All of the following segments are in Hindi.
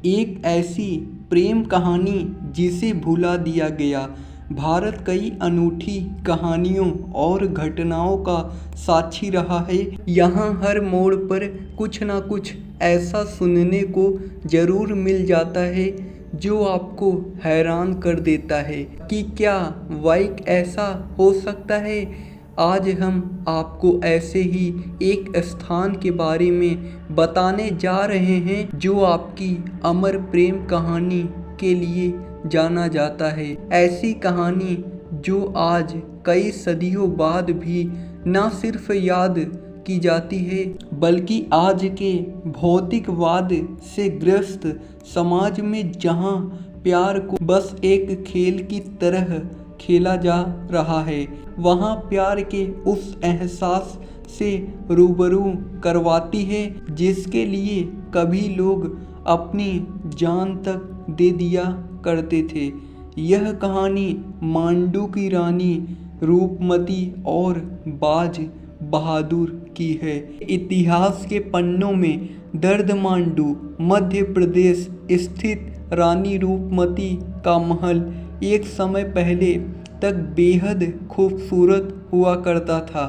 एक ऐसी प्रेम कहानी जिसे भुला दिया गया। भारत कई अनूठी कहानियों और घटनाओं का साक्षी रहा है। यहाँ हर मोड़ पर कुछ ना कुछ ऐसा सुनने को जरूर मिल जाता है जो आपको हैरान कर देता है कि क्या वाकई ऐसा हो सकता है। आज हम आपको ऐसे ही एक स्थान के बारे में बताने जा रहे हैं जो आपकी अमर प्रेम कहानी के लिए जाना जाता है। ऐसी कहानी जो आज कई सदियों बाद भी न सिर्फ याद की जाती है बल्कि आज के भौतिकवाद से ग्रस्त समाज में जहां प्यार को बस एक खेल की तरह खेला जा रहा है, वहां प्यार के उस एहसास से रूबरू करवाती है जिसके लिए कभी लोग अपनी जान तक दे दिया करते थे। यह कहानी मांडू की रानी रूपमती और बाज बहादुर की है। इतिहास के पन्नों में दर्द मांडू मध्य प्रदेश स्थित रानी रूपमती का महल एक समय पहले तक बेहद खूबसूरत हुआ करता था।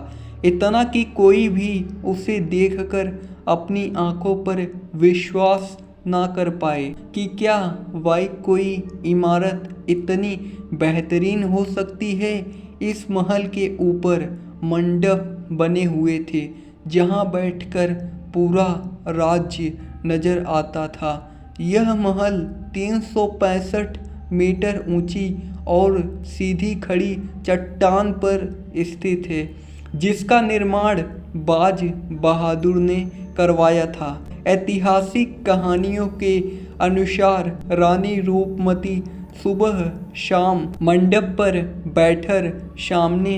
इतना कि कोई भी उसे देखकर अपनी आंखों पर विश्वास ना कर पाए कि क्या वाकई कोई इमारत इतनी बेहतरीन हो सकती है। इस महल के ऊपर मंडप बने हुए थे जहां बैठकर पूरा राज्य नजर आता था। यह महल 365 मीटर ऊंची और सीधी खड़ी चट्टान पर स्थित है जिसका निर्माण बाज बहादुर ने करवाया था। ऐतिहासिक कहानियों के अनुसार रानी रूपमती सुबह शाम मंडप पर बैठकर सामने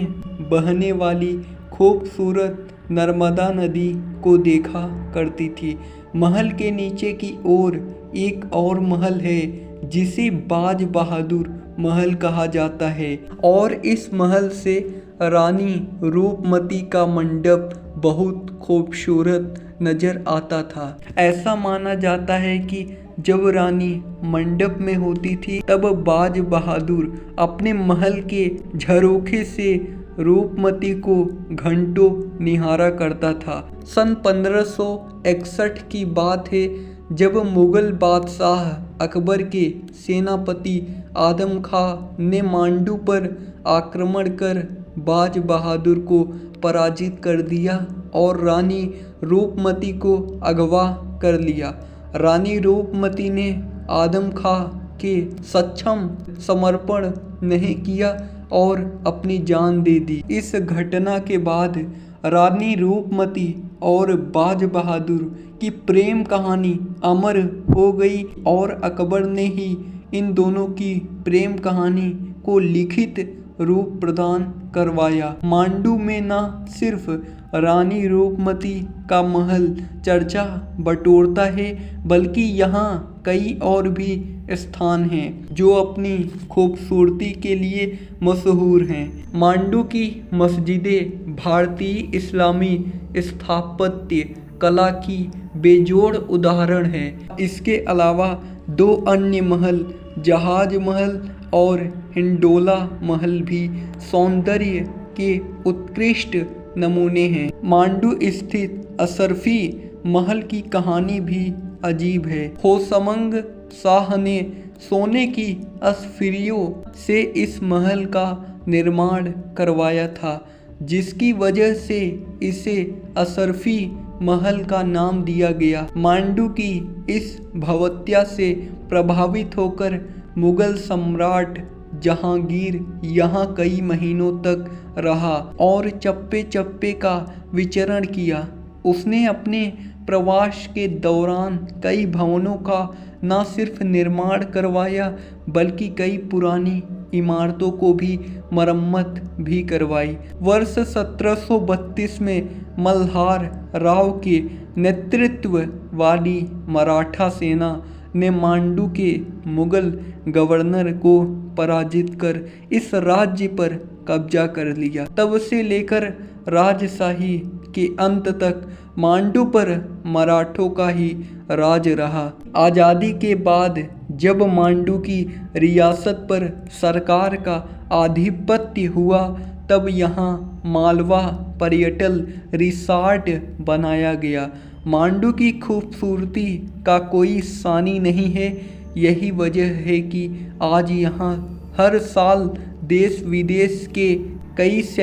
बहने वाली खूबसूरत नर्मदा नदी को देखा करती थी। महल के नीचे की ओर एक और महल है जिसे बाज बहादुर महल कहा जाता है और इस महल से रानी रूपमती का मंडप बहुत खूबसूरत नजर आता था। ऐसा माना जाता है कि जब रानी मंडप में होती थी तब बाज बहादुर अपने महल के झरोखे से रूपमती को घंटों निहारा करता था। सन 1561 की बात है जब मुगल बादशाह अकबर के सेनापति आदम खां ने मांडू पर आक्रमण कर बाज बहादुर को पराजित कर दिया और रानी रूपमती को अगवा कर लिया। रानी रूपमती ने आदम खां के सक्षम समर्पण नहीं किया और अपनी जान दे दी। इस घटना के बाद रानी रूपमती और बाज बहादुर की प्रेम कहानी अमर हो गई और अकबर ने ही इन दोनों की प्रेम कहानी को लिखित रूप प्रदान करवाया। मांडू में न सिर्फ रानी रूपमती का महल चर्चा बटोरता है बल्कि यहाँ कई और भी स्थान हैं जो अपनी खूबसूरती के लिए मशहूर हैं। मांडू की मस्जिदें भारतीय इस्लामी स्थापत्य कला की बेजोड़ उदाहरण है। इसके अलावा दो अन्य महल जहाज महल और हिंडोला महल भी सौंदर्य के उत्कृष्ट नमूने हैं। मांडू स्थित अशरफी महल की कहानी भी अजीब है। होशमंग शाह ने सोने की अस्फिरियों से इस महल का निर्माण करवाया था जिसकी वजह से इसे अशरफी महल का नाम दिया गया। मांडू की इस भव्यता से प्रभावित होकर मुगल सम्राट जहांगीर यहाँ कई महीनों तक रहा और चप्पे चप्पे का विचरण किया। उसने अपने प्रवास के दौरान कई भवनों का न सिर्फ निर्माण करवाया बल्कि कई पुरानी इमारतों को भी मरम्मत भी करवाई। वर्ष 1732 में मल्हार राव के नेतृत्व वाली मराठा सेना ने मांडू के मुगल गवर्नर को पराजित कर इस राज्य पर कब्जा कर लिया। तब से लेकर राजशाही के अंत तक मांडू पर मराठों का ही राज रहा। आज़ादी के बाद जब मांडू की रियासत पर सरकार का आधिपत्य हुआ तब यहाँ मालवा पर्यटन रिसॉर्ट बनाया गया। मांडू की खूबसूरती का कोई सानी नहीं है। यही वजह है कि आज यहाँ हर साल देश विदेश के कई